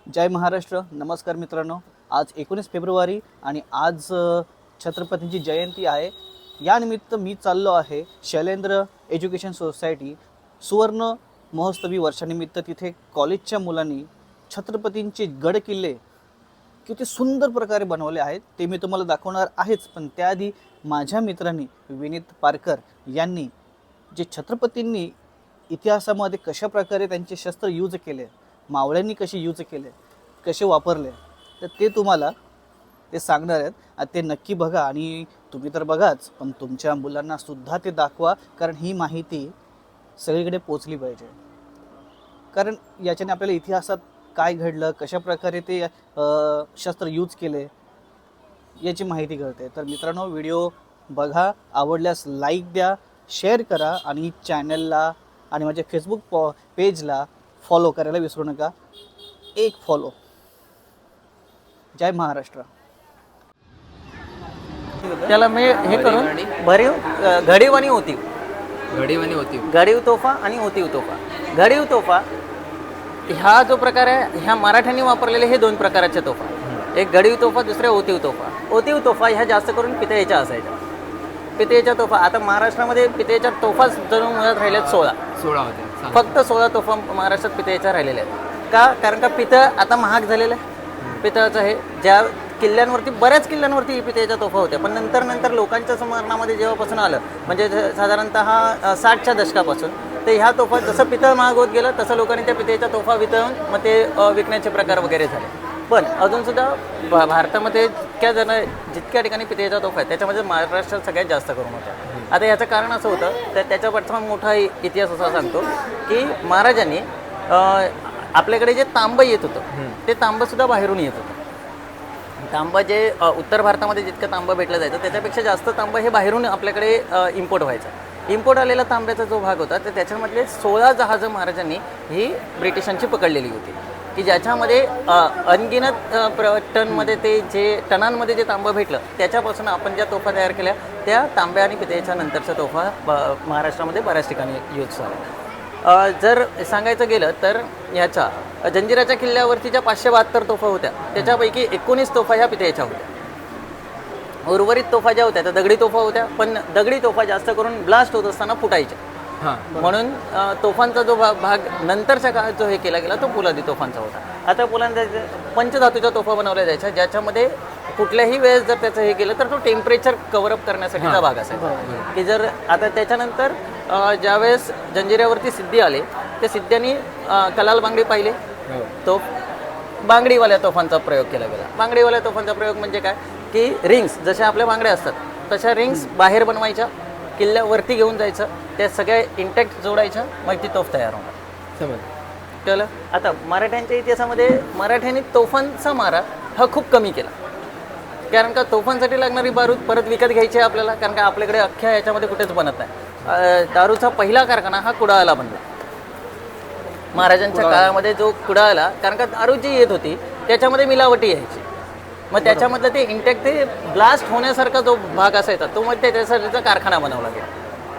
जय महाराष्ट्र. नमस्कार मित्रांनो. आज 19 फेब्रुवारी आणि आज छत्रपतींची जयंती आहे. यानिमित्त मी चाललो आहे शैलेंद्र एज्युकेशन सोसायटी सुवर्ण महोत्सवी वर्षानिमित्त. तिथे कॉलेजच्या मुलांनी छत्रपतींचे गड किल्ले किती सुंदर प्रकारे बनवले आहेत ते मी तुम्हाला दाखवणार आहेच. पण त्याआधी माझ्या मित्रांनी विनीत पारकर यांनी जे छत्रपतींनी इतिहासामध्ये कशा प्रकारे त्यांचे शस्त्र यूज केले, मावळ्यांनी कसे यूज केले, कसे वापरले, तर ते तुम्हाला ते सांगणार आहेत. ते नक्की बघा आणि तुम्ही तर बघाच, पण तुमच्या मुलांना सुद्धा ते दाखवा, कारण ही माहिती सगळीकडे पोचली पाहिजे. कारण याच्याने आपल्याला इतिहासात काय घडलं, कशा प्रकारे ते शस्त्र यूज केले याची माहिती कळते. तर मित्रांनो, व्हिडिओ बघा, आवडल्यास लाईक द्या, शेअर करा आणि चॅनलला आणि माझ्या फेसबुक पेजला फॉलो करायला विसरू नका. एक फॉलो. जय महाराष्ट्र. त्याला मी हे करून भरीव घडीव होती घडीव तोफा आणि होतीव तोफा. घडीव तोफा ह्या जो प्रकार आहे, ह्या मराठ्यांनी वापरलेले हे दोन प्रकारच्या तोफा. एक घडीव तोफा, दुसऱ्या होतीव तोफा. होतीव तोफा ह्या जास्त करून पितळेच्या असायच्या. पितळेच्या तोफा, आता महाराष्ट्रामध्ये पितळेच्या तोफाच जणू मुळात राहिल्यात 16 होते. फक्त 16 तोफा महाराष्ट्रात पितळेच्या राहिलेल्या आहेत. का? कारण का पितळ आता महाग झालेलं आहे. पितळाचं हे ज्या किल्ल्यांवरती, बऱ्याच किल्ल्यांवरती पितळेच्या तोफा होत्या, पण नंतर लोकांच्या स्मरणामध्ये जेव्हापासून आलं, म्हणजे साधारणतः 60च्या दशकापासून, तर ह्या तोफा जसं पितळ महाग होत गेलं तसं लोकांनी त्या पितळेच्या तोफा वितळून मग ते विकण्याचे प्रकार वगैरे झाले. पण अजूनसुद्धा भारतामध्ये जितक्या ठिकाणी पितळेच्या तोफा आहेत त्याच्यामध्ये महाराष्ट्रात सगळ्यात जास्त करून होत्या. आता याचं कारण असं होतं, तर त्याच्या पाठचा मोठा इतिहास असा सांगतो की महाराजांनी आपल्याकडे जे तांबं येत होतं ते तांबंसुद्धा बाहेरून येत होतं. तांबं जे उत्तर भारतामध्ये जितकं तांबं भेटलं जायचं त्याच्यापेक्षा जास्त तांबं हे बाहेरून आपल्याकडे इम्पोर्ट व्हायचं. इम्पोर्ट आलेला तांब्याचा जो भाग होता तर त्याच्यामधले 16 जहाजं महाराजांनी ही ब्रिटिशांची पकडलेली होती, की ज्याच्यामध्ये अनगिनत टनमध्ये टनांमध्ये जे तांबं भेटलं त्याच्यापासून आपण ज्या तोफा तयार केल्या त्या तांब्या आणि पितळेच्या नंतरच्या तोफा महाराष्ट्रामध्ये बऱ्याच ठिकाणी यूज झाल्या. जर सांगायचं गेलं तर ह्याच्या जंजिराच्या किल्ल्यावरती ज्या 572 तोफा होत्या त्याच्यापैकी 19 तोफा ह्या पितळेच्या होत्या. उर्वरित तोफा ज्या होत्या त्या दगडी तोफा होत्या, पण दगडी तोफा जास्त करून ब्लास्ट होत असताना फुटायच्या. म्हणून तोफांचा जो भाग नंतरच्या काळात जो हे केला गेला तो पोलादी तोफांचा होता. आता पोलांच्या पंचधातूच्या तोफा बनवल्या जायच्या, ज्याच्यामध्ये कुठल्याही वेळेस जर त्याचं हे केलं तर तो टेम्परेचर कव्हरअप करण्यासाठीचा भाग असायचा. की जर आता त्याच्यानंतर ज्यावेळेस जंजिऱ्यावरती सिद्धी आले त्या सिद्ध्यांनी कलाल बांगडी पाहिले, तो बांगडीवाल्या तोफांचा प्रयोग केला गेला. बांगडीवाल्या तोफांचा प्रयोग म्हणजे काय, की रिंग्स जशा आपल्या बांगड्या असतात तशा रिंग्स बाहेर बनवायच्या, किल्ल्यावरती घेऊन जायचं, त्या सगळ्या इंटॅक्ट जोडायच्या, मग ती तोफ तयार होणार. समज कळलं? आता मराठ्यांच्या इतिहासामध्ये मराठ्यांनी तोफांचा मारा हा खूप कमी केला, कारण का तोफांसाठी लागणारी बारूद परत विकत घ्यायची आहे आपल्याला, कारण का आपल्याकडे अख्ख्या याच्यामध्ये कुठेच बनत नाही. दारूचा पहिला कारखाना हा कुडाळला बनला महाराजांच्या काळामध्ये. जो कुडाळला, कारण का दारू जी येत होती त्याच्यामध्ये मिलावटी यायची, मग त्याच्यामधलं ते इंटॅक्ट ते ब्लास्ट होण्यासारखा जो भाग असायचा तो मग त्याच्यासाठीचा कारखाना बनवला गेला.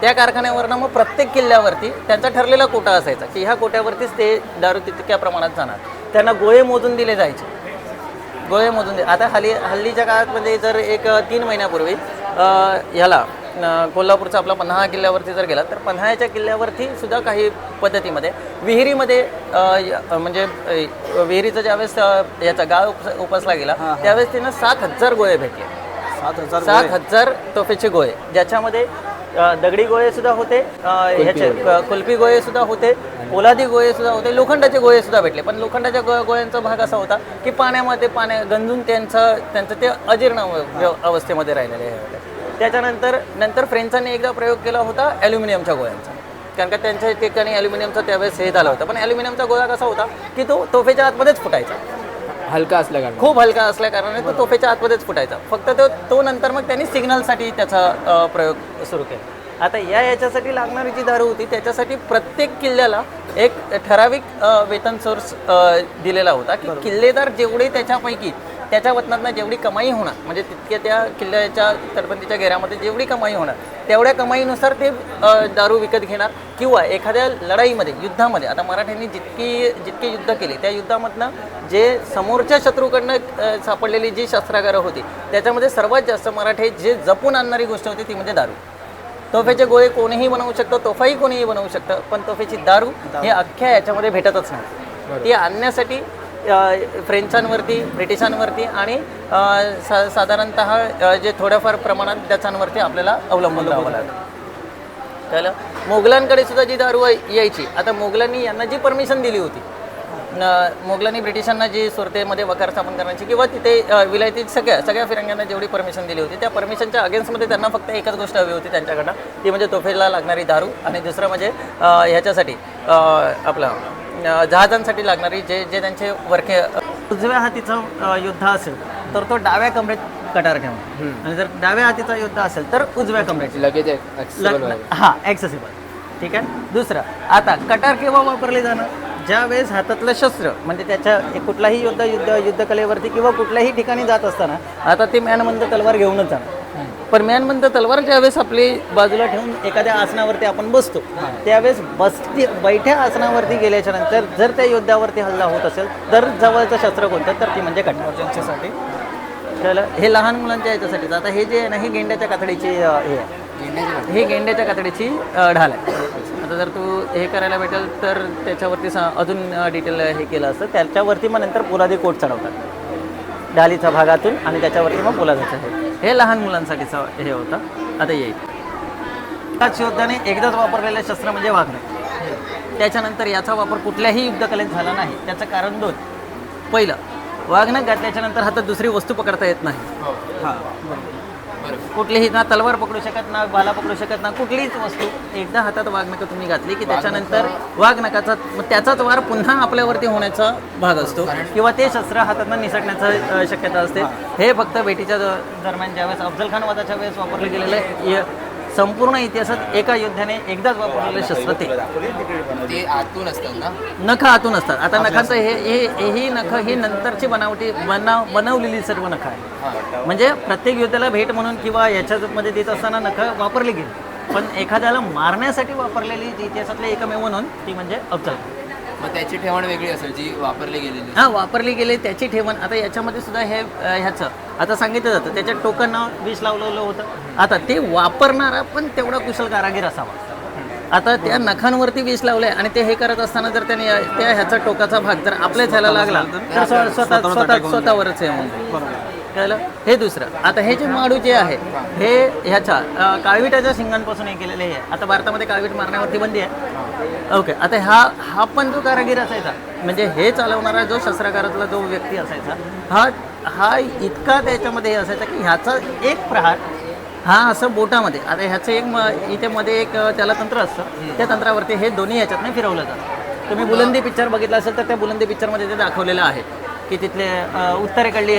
त्या कारखान्यावरनं मग प्रत्येक किल्ल्यावरती त्यांचा ठरलेला कोटा असायचा की ह्या कोट्यावरतीच ते दारू तितक्या प्रमाणात जाणार. त्यांना गोळे मोजून दिले जायचे, गोळे मोजून आता हल्लीच्या काळात म्हणजे जर एक 3 महिन्यापूर्वी ह्याला कोल्हापूरचा आपला पन्हाळा किल्ल्यावरती जर गेला तर पन्हाळ्याच्या किल्ल्यावरती सुद्धा काही पद्धतीमध्ये विहिरीमध्ये म्हणजे विहिरीचा ज्यावेळेस याचा गाळ उपसला गेला त्यावेळेस त्यांना 7,000 गोळे भेटले. 7,000 तोफेचे गोळे, ज्याच्यामध्ये दगडी गोळे सुद्धा होते, ह्याचे कुल्फी गोळे सुद्धा होते, पोलादी गोळे सुद्धा होते, लोखंडाचे गोळे सुद्धा भेटले. पण लोखंडाच्या गोळ्यांचा भाग असा होता की पाण्यामध्ये गंजून त्यांचं ते अजीर्ण अवस्थेमध्ये राहिलेले होते. त्याच्यानंतर फ्रेंचांनी एकदा प्रयोग केला होता ॲल्युमिनियमच्या गोळ्यांचा, कारण का त्यांच्या ठिकाणी ॲल्युमिनियमचा त्यावेळेस हे झाला होता. पण ॲल्युमिनियमचा गोळा कसा होता की तो तोफेच्या आतमध्येच फुटायचा, हलका असल्याकारणे, खूप हलका असल्याकारणे तो तोफेच्या आतमध्येच फुटायचा. फक्त तो नंतर मग त्यांनी सिग्नलसाठी त्याचा प्रयोग सुरू केला. आता याच्यासाठी लागणारी जी दारू होती त्याच्यासाठी प्रत्येक किल्ल्याला एक ठराविक वेतन सोर्स दिलेला होता की किल्लेदार जेवढे त्याच्यापैकी त्याच्या वतनातनं जेवढी कमाई होणार म्हणजे तितक्या त्या किल्ल्याच्या तटबंदीच्या घेऱ्यामध्ये जेवढी कमाई होणार तेवढ्या कमाईनुसार ते दारू विकत घेणार किंवा एखाद्या लढाईमध्ये युद्धामध्ये आता मराठ्यांनी जितके युद्ध केले त्या युद्धामधनं जे समोरच्या शत्रूकडनं सापडलेली जी शस्त्रागारं होती त्याच्यामध्ये सर्वात जास्त मराठे जे जपून आणणारी गोष्ट होती ती म्हणजे दारू. तोफेचे गोळे कोणीही बनवू शकतं, तोफाही कोणीही बनवू शकतं, पण तोफेची दारू हे अख्ख्या याच्यामध्ये भेटतच नाही. ती आणण्यासाठी फ्रेंचांवरती, ब्रिटिशांवरती आणि साधारणतः जे थोड्याफार प्रमाणात डचांवरती आपल्याला अवलंबून राहावं लागलं. त्याला मोगलांकडे सुद्धा जी दारू यायची, आता मोगलांनी यांना जी परमिशन दिली होती, मोगलांनी ब्रिटिशांना जी सुरतेमध्ये वकार स्थापन करण्याची किंवा तिथे विलायतीत सगळ्या फिरंग्यांना जेवढी परमिशन दिली होती त्या परमिशनच्या अगेन्स्टमध्ये त्यांना फक्त एकच गोष्ट हवी होती त्यांच्याकडनं, ती म्हणजे तोफेला लागणारी दारू आणि दुसरं म्हणजे ह्याच्यासाठी आपलं जहाजांसाठी लागणारी जे त्यांचे वरखे. उजव्या हातीचं युद्ध असेल तर तो डाव्या कमरेत कटार ठेवणार आणि जर डाव्या हातीचा युद्ध असेल तर उजव्या कमरेत लगेच हां ॲक्सेसिबल. ठीक आहे. दुसरं आता कटार केव्हा वापरले जाणार, ज्या वेळेस हातातलं शस्त्र म्हणजे त्याच्या कुठलाही युद्धकलेवरती किंवा कुठल्याही ठिकाणी जात असताना आता ते म्यानबंद तलवार घेऊनच जाणार. पण म्यानबंद तलवार ज्यावेळेस आपली बाजूला ठेवून एखाद्या आसनावरती आपण बसतो त्यावेळेस बैठ्या आसनावरती गेल्याच्या नंतर जर त्या युद्धावरती हल्ला होत असेल तर जवळचं शस्त्र कोणतं तर ती म्हणजे कटार. ज्यांच्यासाठी हे लहान मुलांच्या याच्यासाठीच. आता हे जे आहे ना ही गेंड्याच्या कातडीची हे आहे, ही गेंड्याच्या कातडीची ढाल आहे. आता जर तू हे करायला भेटेल तर त्याच्यावरती अजून डिटेल हे केलं असतं. त्याच्यावरती मग नंतर पोलादी कोट चढवतात ढालीच्या भागातून आणि त्याच्यावरती मग पोलादाचं हे लहान मुलांसाठीचं हे होतं. आता येईल त्याच योद्धाने एकदाच वापरलेलं शस्त्र म्हणजे वाघनख. त्याच्यानंतर याचा वापर कुठल्याही युद्धकलेत झाला नाही. त्याचं कारण दोन. पहिलं, वाघनख घातल्याच्या नंतर हातात दुसरी वस्तू पकडता येत नाही. कुठलीही ना तलवार पकडू शकत ना भाला पकडू शकत ना कुठलीच वस्तू. एकदा हातात वाघनख तुम्ही घातली की त्याच्यानंतर वाघनखाचा त्याचाच वार पुन्हा आपल्यावरती होण्याचा भाग असतो किंवा ते शस्त्र हातातून निसटण्याची शक्यता असते. हे फक्त भेटीच्या दरम्यान ज्यावेळेस अफजल खान वधाच्या वेळेस वापरले गेलेलं संपूर्ण इतिहासात एका योद्ध्याने एकदाच वापरलेलं शस्त्र ते आतून असतात ना, नख आतून असतात. आता नखांचं ही नख ही नंतरची बनवलेली सर्व नख आहे. म्हणजे प्रत्येक युद्धाला भेट म्हणून किंवा याच्यामध्ये देत असताना नख वापरली गेली, पण एखाद्याला मारण्यासाठी वापरलेली इतिहासातले एकमेव म्हणून ती म्हणजे अफजल. मग त्याची ठेवण वेगळी असेल जी वापरली गेलेली. हां, वापरली गेली त्याची ठेवण. आता याच्यामध्ये सुद्धा हे ह्याचं आता सांगितलं जातं त्याच्या टोकांना विष लावलेलं होतं. आता ते वापरणारा पण तेवढा कुशल कारागीर असावा. आता त्या नखांवरती विष लावलंय आणि ते हे करत असताना जर त्याने त्या ह्याचा टोकाचा भाग जर आपल्याच ह्याला लागला तर स्वतःवरच हे म्हणून कळलं. हे दुसरं. आता हे जे माडू जे आहे हे ह्याच्या काळविटाच्या शिंगांपासून हे केलेले आहे. आता भारतामध्ये काळवीट मारण्यावरती बंदी आहे. ओके. आता हा पण जो कारागीर असायचा म्हणजे हे चालवणारा जो शस्त्रागारातला जो व्यक्ती असायचा हा इतका त्याच्यामध्ये हे असायचा की ह्याचा एक प्रहार हा असं बोटामध्ये. आता ह्याचं इथे मध्ये एक त्याला तंत्र असतं. त्या तंत्रावरती हे दोन्ही ह्याच्यातनं फिरवलं जातं. तुम्ही बुलंदी पिक्चर बघितला असेल तर त्या बुलंदी पिक्चरमध्ये ते दाखवलेलं आहे की तिथले उत्तरेकडली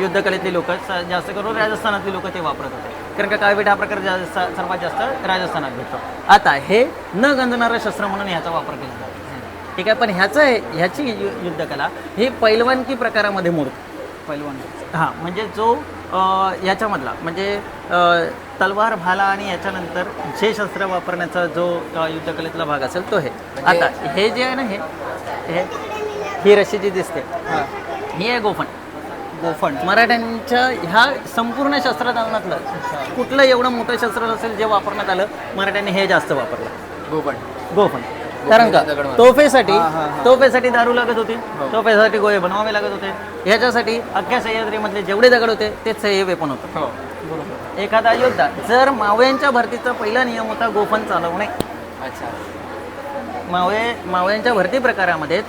युद्धकलेतली लोक जास्त करून राजस्थानातली लोक ते वापरत होते, कारण का काळवीट हा प्रकार सर्वात जास्त राजस्थानात भेटतो. आता हे न गंजणारं शस्त्र म्हणून ह्याचा वापर केला जातो. ठीक आहे. पण ह्याची युद्धकला ही पैलवानकी प्रकारामध्ये मोडते. पैलवान हां, म्हणजे जो याच्यामधला म्हणजे तलवार भाला आणि याच्यानंतर जे शस्त्र वापरण्याचा जो युद्धकलेतला भाग असेल तो हे. आता हे जे आहे ना ही रशी जी दिसते ही आहे गोफण. मराठ्यांच्या ह्या संपूर्ण शस्त्रदानातलं कुठलं एवढं मोठं शस्त्र असेल जे वापरण्यात आलं मराठ्यांनी हे जास्त वापरलं. गोफण. कारण का तोफेसाठी दारू लागत होती, तोफेसाठी गोळे बनवावे लागत होते. ह्याच्यासाठी अख्ख्या सह्याद्रीमधले जेवढे दगड होते तेच हे वेपन होतं. एखादा योद्धा जर मावळ्यांच्या भरतीचा पहिला नियम होता गोफण चालवणे. मावळ्यांच्या भरती प्रकारामध्ये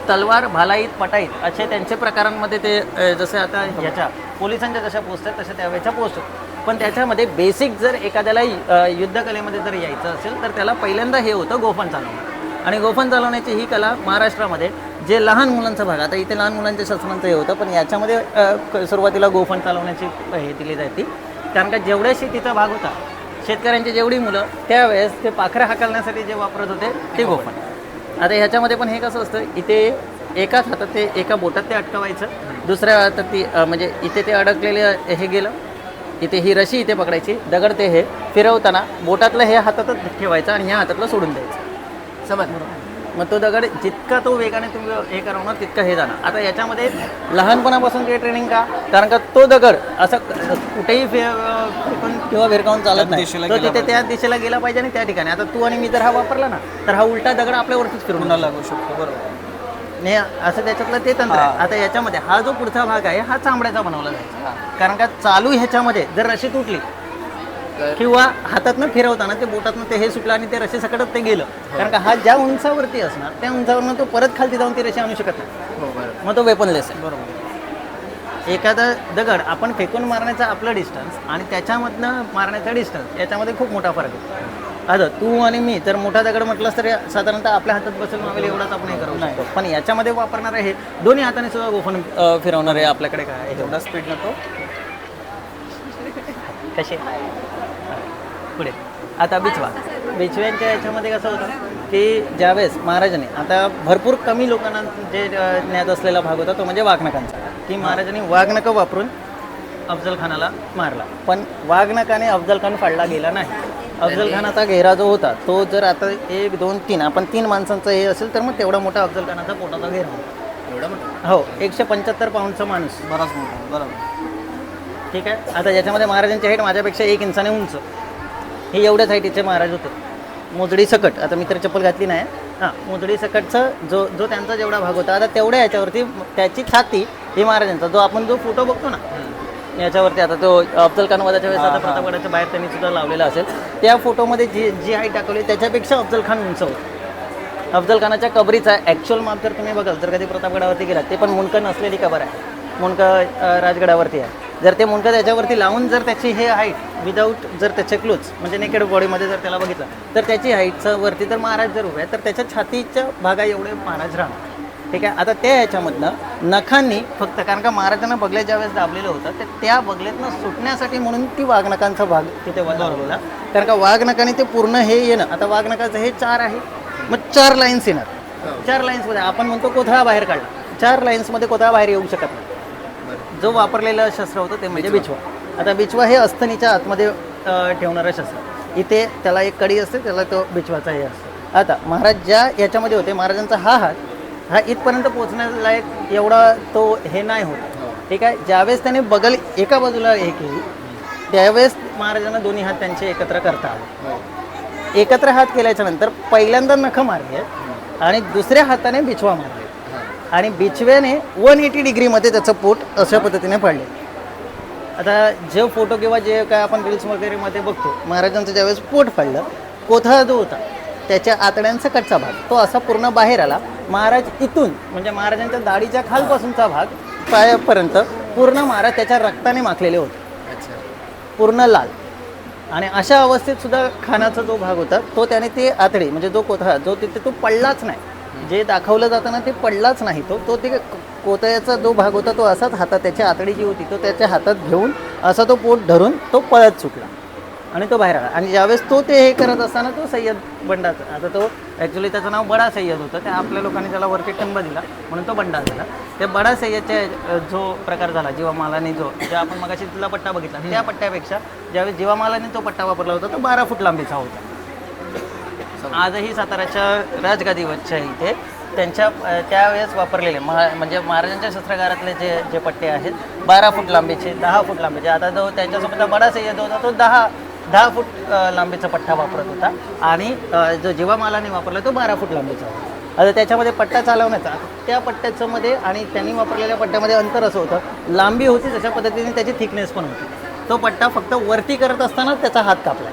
तलवार भालाईत पटाईत असे त्यांचे प्रकारांमध्ये ते जसे आता ह्याच्या पोलिसांच्या जशा पोस्ट आहेत तशा त्यावेळेच्या पोस्ट होत. पण त्याच्यामध्ये बेसिक जर एखाद्याला युद्धकलेमध्ये जर यायचं असेल तर त्याला पहिल्यांदा हे होतं गोफण चालवणं. आणि गोफण चालवण्याची ही कला महाराष्ट्रामध्ये जे लहान मुलांचा भाग, आता इथे लहान मुलांच्या शस्त्रांचं हे होतं पण याच्यामध्ये सुरुवातीला गोफण चालवण्याची हे दिली जाते. कारण का जेवढ्या शेतीचा भाग होता शेतकऱ्यांची जेवढी मुलं त्यावेळेस ते पाखरं हाकलण्यासाठी जे वापरत होते ते गोफण. आता ह्याच्यामध्ये पण हे कसं असतं इथे एकाच हातात ते एका बोटात ते अटकवायचं, दुसऱ्या हातात ती म्हणजे इथे ते अडकलेले हे गेलं, इथे ही रशी इथे पकडायची, दगड ते हे फिरवताना बोटातलं हे हातातच ठेवायचं आणि ह्या हातातलं सोडून द्यायचं. समज. मग तो दगड जितका तो वेगाने तुम्ही हे करवणार तितकं हे जाणार. आता याच्यामध्ये लहानपणापासून काही ट्रेनिंग का, कारण का तो दगड असं कुठेही फेकून किंवा भिरकावून चालत नाही, दिशेला तो गेला तिथे त्या दिशेला गेला पाहिजे आणि त्या ठिकाणी. आता तू आणि मी जर हा वापरला ना तर हा उलटा दगड आपल्यावरतीच फिरून पुन्हा लागू शकतो. बरोबर. नाही असं त्याच्यातलं ते तंत्र आहे. आता याच्यामध्ये हा जो पुढचा भाग आहे हा चांबड्याचा बनवला जायचा, कारण का चालू ह्याच्यामध्ये जर रशी तुटली किंवा हातातनं फिरवताना ते बोटातनं ते हे सुटलं आणि ते रशी सकटच ते गेलं, कारण का हा ज्या उंचावरती असणार त्या उंचावरनं तो परत खालती जाऊन ती रशी आणू शकत नाही. हो बरोबर. मग तो वेपनलेस आहे. बरोबर. एखादा दगड आपण फेकून मारण्याचा आपलं डिस्टन्स आणि त्याच्यामधनं मारण्याचा डिस्टन्स याच्यामध्ये खूप मोठा फरक आहे. आता तू आणि मी तर मोठा दगड म्हटलंस तर साधारणतः आपल्या हातात बसेल मावेल एवढाच आपण हे करू शकतो, पण याच्यामध्ये वापरणार आहे दोन्ही हाताने सुद्धा गोफण फिरवणार आहे. आपल्याकडे काय आहे एवढा स्पीड नको. कसे पुढे. आता बिचव्यांच्या याच्यामध्ये कसं होतं की ज्यावेळेस महाराजांनी, आता भरपूर कमी लोकांना जे ज्ञात असलेला भाग होता तो म्हणजे वाघनखांचा, की महाराजांनी वाघनखं वापरून अफजल खानाला मारला, पण वाघनखाने अफजल खान फाडला गेला नाही. अफजल खानाचा घेरा जो होता तो जर आता 1 2 3 आपण 3 माणसांचं हे असेल तर मग तेवढा मोठा अफजल खानाचा पोटाचा घेरा होता. एवढं मोठं. हो, 175 पाऊंडचा माणूस. बराच मोठा. बरोबर. ठीक आहे. आता याच्यामध्ये महाराजांची हाईट माझ्यापेक्षा 1 इंचाने उंच, हे एवढ्याच हाईटीचे महाराज होते. मोजडी सकट, आता मी तर चप्पल घातली नाही, हां, मोजडी सकटचा जो त्यांचा जेवढा भाग होता, आता तेवढ्या याच्यावरती त्याची छाती ही महाराजांचा जो आपण जो फोटो बघतो ना याच्यावरती, आता तो अफजल खान वधाच्या वेळेस आता प्रतापगडाच्या बाहेर त्यांनी सुद्धा लावलेला असेल, त्या फोटोमध्ये जी हाईट दाखवली त्याच्यापेक्षा अफजल खान उंच होतं. अफजल खानाच्या कबरीचा ॲक्च्युअल माप जर तुम्ही बघाल तर कधी प्रतापगडावरती गेलात, ते पण मुंडकं नसलेली कबर आहे, मुंडकं राजगडावरती आहे. जर ते मुंडकं त्याच्यावरती लावून जर त्याची हे हाईट विदाऊट जर त्याचे क्लोज म्हणजे नेकेड बॉडीमध्ये जर त्याला बघितलं तर त्याची हाईटचं वरती जर महाराज जर उभे आहे तर त्याच्या छातीच्या भागा एवढे महाराज राहणार. ठीक आहे. आता त्या ह्याच्यामधनं नखांनी फक्त, कारण का महाराजांना बगल्या ज्यावेळेस दाबलेलं होतं तर त्या बगल्यातनं सुटण्यासाठी म्हणून ती वाघनखांचा भाग तिथे बनवलेला, कारण का वाघनखाने ते पूर्ण हे येणं, आता वाघनखाचं हे 4 आहे, मग 4 लाईन्स येणार. 4 लाईन्समध्ये आपण म्हणतो कोथळा बाहेर काढला, 4 लाईन्समध्ये कोथळा बाहेर येऊ शकत नाही. जो वापरलेलं शस्त्र होतं ते म्हणजे बिछवा. आता बिछवा हे अस्थनीच्या आतमध्ये ठेवणारं शस्त्र, इथे त्याला एक कडी असते, त्याला तो बिछवाचा हे असतो. आता महाराज ज्या याच्यामध्ये होते, महाराजांचा हा हात हा इथपर्यंत पोहोचण्यालायक एवढा तो हे नाही होता. ठीक आहे. ज्यावेळेस त्याने बगल एका बाजूला हे केली त्यावेळेस महाराजांना दोन्ही हात त्यांचे एकत्र करता आले. एकत्र हात केल्याच्या नंतर पहिल्यांदा नखं मारले आणि दुसऱ्या हाताने बिछवा मारले आणि बिछव्याने 180 डिग्रीमध्ये त्याचं पोट अशा पद्धतीने पाडले. आता जे फोटो किंवा जे काय आपण रील्स वगैरेमध्ये बघतो, महाराजांचं ज्यावेळेस पोट फाडलं, कोथळा जो होता त्याच्या आतड्यांचा कच्चा भाग तो असा पूर्ण बाहेर आला. महाराज इथून म्हणजे महाराजांच्या दाढीच्या खालपासूनचा भाग पायापर्यंत पूर्ण महाराज त्याच्या रक्ताने माखलेले होते, अच्छा. पूर्ण लाल. आणि अशा अवस्थेत सुद्धा खानाचा जो भाग होता तो त्याने ते आतडी म्हणजे जो कोथळा जो तिथे तो पडलाच नाही, जे दाखवलं जाताना ते पडलाच नाही, तो ते कोथळ्याचा जो भाग होता तो असाच हातात त्याची आतडी जी होती तो त्याच्या हातात घेऊन असा तो पोट धरून तो पळत सुटला आणि तो बाहेर आला. आणि ज्यावेळेस तो ते हे करत असताना तो सय्यद बंडाचा, आता तो ॲक्च्युली त्याचं नाव बडा सय्यद होतं, त्या आपल्या लोकांनी त्याला वरती टंब दिला म्हणून तो बंडा झाला. ते बडा सय्यदच्या जो प्रकार झाला जीवामालाने जे आपण मगाशी तिथला पट्टा बघितला त्या पट्ट्यापेक्षा ज्यावेळेस जीवामालाने तो पट्टा वापरला होता तो 12 फूट लांबीचा होता. आजही साताऱ्याच्या राजगादीवरच्या इथे त्यांच्या त्यावेळेस वापरलेले म्हणजे महाराजांच्या शस्त्रागारातले जे पट्टे आहेत 12 फूट लांबीचे, 10 फूट लांबीचे. आता जो त्यांच्यासोबत बडा सय्यद होता तो 10 फूट लांबीचा पट्टा वापरत होता आणि जो जीवामालाने वापरला तो 12 फूट लांबीचा होता. आता त्याच्यामध्ये पट्टा चालवण्याचा त्या पट्ट्याचं मध्ये आणि त्यांनी वापरलेल्या पट्ट्यामध्ये अंतर असं होतं, लांबी होती तशा पद्धतीने त्याची थिकनेस पण होती. तो पट्टा फक्त वरती करत असताना त्याचा हात कापला,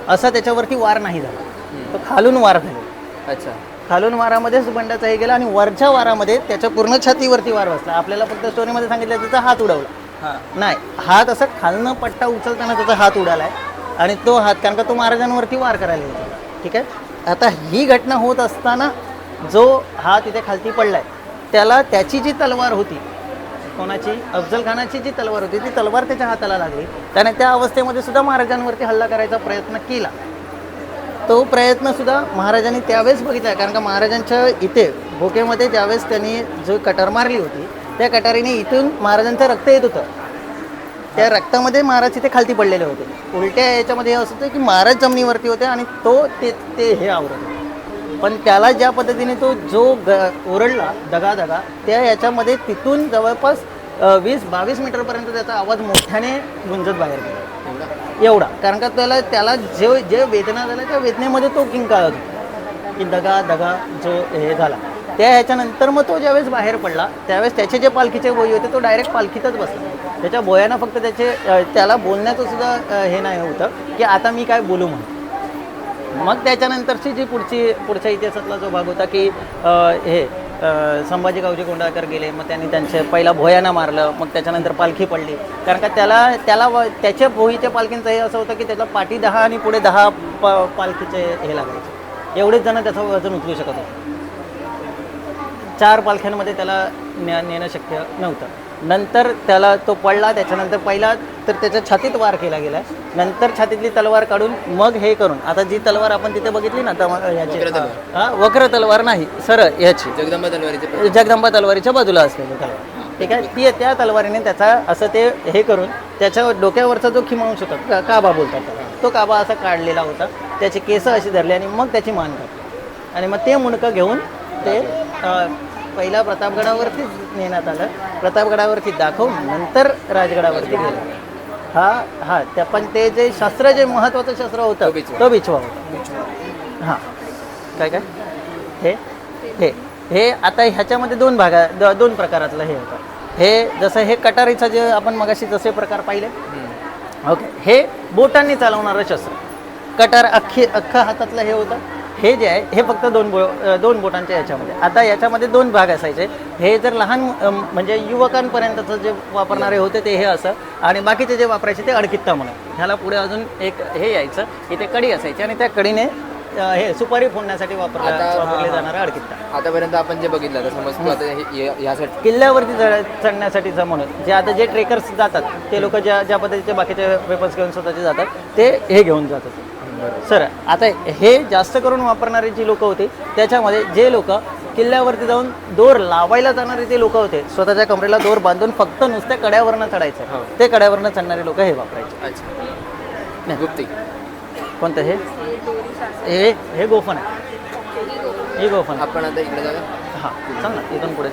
असा त्याच्यावरती वार नाही झाला, तो खालून वार झाला. अच्छा. खालून वारामध्येच बंडाचा हे गेला आणि वरच्या वारामध्ये त्याच्या पूर्ण छातीवरती वार बसला. आपल्याला फक्त स्टोरीमध्ये सांगितलं त्याचा हात उडवला नाही, हात असं खालनं पट्टा उचलताना त्याचा हात उडाला आहे आणि तो हात, कारण का तो महाराजांवरती वार करायला होता. ठीक आहे. आता ही घटना होत असताना जो हात इथे खालती पडलाय त्याला त्याची जी तलवार होती, कोणाची, अफजल खानाची जी तलवार होती ती तलवार त्याच्या हाताला लागली. त्याने त्या अवस्थेमध्ये सुद्धा महाराजांवरती हल्ला करायचा प्रयत्न केला. तो प्रयत्न सुद्धा महाराजांनी त्यावेळेस बघितला, कारण का महाराजांच्या इथे भोकेमध्ये ज्यावेळेस त्यांनी जो कटार मारली होती त्या कटारीने इथून महाराजांचं रक्त येत होतं. त्या रक्तामध्ये महाराज तिथे खालती पडलेले होते. उलट्या याच्यामध्ये असं होतं की महाराज जमिनीवरती होते आणि तो ते हे आवरत होते. पण त्याला ज्या पद्धतीने तो जो ओरडला दगा त्या याच्यामध्ये तिथून जवळपास 20-22 मीटरपर्यंत त्याचा आवाज मोठ्याने गुंजत बाहेर गेला. एवढा, कारण का त्याला जे वेदना झाल्या त्या वेदनेमध्ये तो किंकाळत होता की दगा जो हे झाला. त्या ह्याच्यानंतर मग तो ज्यावेळेस बाहेर पडला त्यावेळेस त्याचे जे पालखीचे बोई होते तो डायरेक्ट पालखीतच बसला. त्याच्या बोयानं फक्त त्याला बोलण्याचं सुद्धा हे नाही होतं की आता मी काय बोलू म्हणून. मग त्याच्यानंतरची जी पुढच्या इतिहासातला जो भाग होता की संभाजी गावचे कोंढाळकर गेले, मग त्यांनी त्यांचे पहिला भोयानं मारलं, मग त्याच्यानंतर पालखी पडली. कारण का त्याला त्याच्या भोईच्या पालखींचं हे असं होतं की त्याला पाठी 10 आणि पुढे 10 पालखीचे हे लागायचे. एवढेच जण त्याचं वजन उचलू शकत होते. 4 पालख्यांमध्ये त्याला नेणं शक्य नव्हतं. नंतर त्याला तो पडला, त्याच्यानंतर पहिला तर त्याच्या छातीत वार केला गेला, नंतर छातीतली तलवार काढून मग हे करून, आता जी तलवार आपण तिथे बघितली ना याची वक्र तलवार नाही सरळ याची जगदंबा तलवारीच्या बाजूला असलेली तलवार, ठीक आहे. त्या तलवारीने त्याचा असं ते हे करून त्याच्या डोक्यावरचा जो खिमांश होता काबा बोलतात त्याला, तो काबा असा काढलेला होता. त्याचे केस अशी धरले आणि मग त्याची मान काढली आणि मग ते मुंडकं घेऊन ते पहिला प्रतापगडावरतीच नेण्यात आलं. प्रतापगडावरती दाखवून नंतर राजगडावरती गेलं. पण ते जे शस्त्र जे महत्त्वाचं शस्त्र होतं तो बिछवा होता. हां काय हे आता ह्याच्यामध्ये 2 प्रकारातलं हे होतं. हे जसं हे कटारीचं जे आपण मगाशी जसे प्रकार पाहिले, ओके, हे बोटांनी चालवणारं शस्त्र. कटार अख्खं हातातलं हे होतं. हे जे आहे हे फक्त 2 बोटांच्या याच्यामध्ये. आता याच्यामध्ये 2 भाग असायचे. हे जर लहान म्हणजे युवकांपर्यंतचं जे वापरणारे होते ते हे असं, आणि बाकीचे जे वापरायचे ते अडकित्ता म्हणून. ह्याला पुढे अजून एक हे यायचं, इथे कडी असायची आणि त्या कडीने हे सुपारी फोडण्यासाठी वापरले जाणारा अडकित्ता. आतापर्यंत आपण जे बघितलं आता समज तू आता यासाठी किल्ल्यावरती चढण्यासाठीचं म्हणून जे आता जे ट्रेकर्स जातात ते लोक ज्या पद्धतीचे बाकीचे वेपन्स घेऊन स्वतःचे जातात ते हे घेऊन जातात. सर आता हे जास्त करून वापरणारे जी लोक होते त्याच्यामध्ये जे लोक किल्ल्यावरती जाऊन दोर लावायला जाणारे ते लोक होते, स्वतःच्या कमरेला दोर बांधून फक्त नुसत्या कड्यावरनं चढायचं, ते कड्यावरनं चढणारे लोक हे वापरायचे. अच्छा, गुप्ती कोणतं हे गोफन आहे. हे गोफन आपण आता इकडे जाऊया. हां, सांग ना इथून पुढे.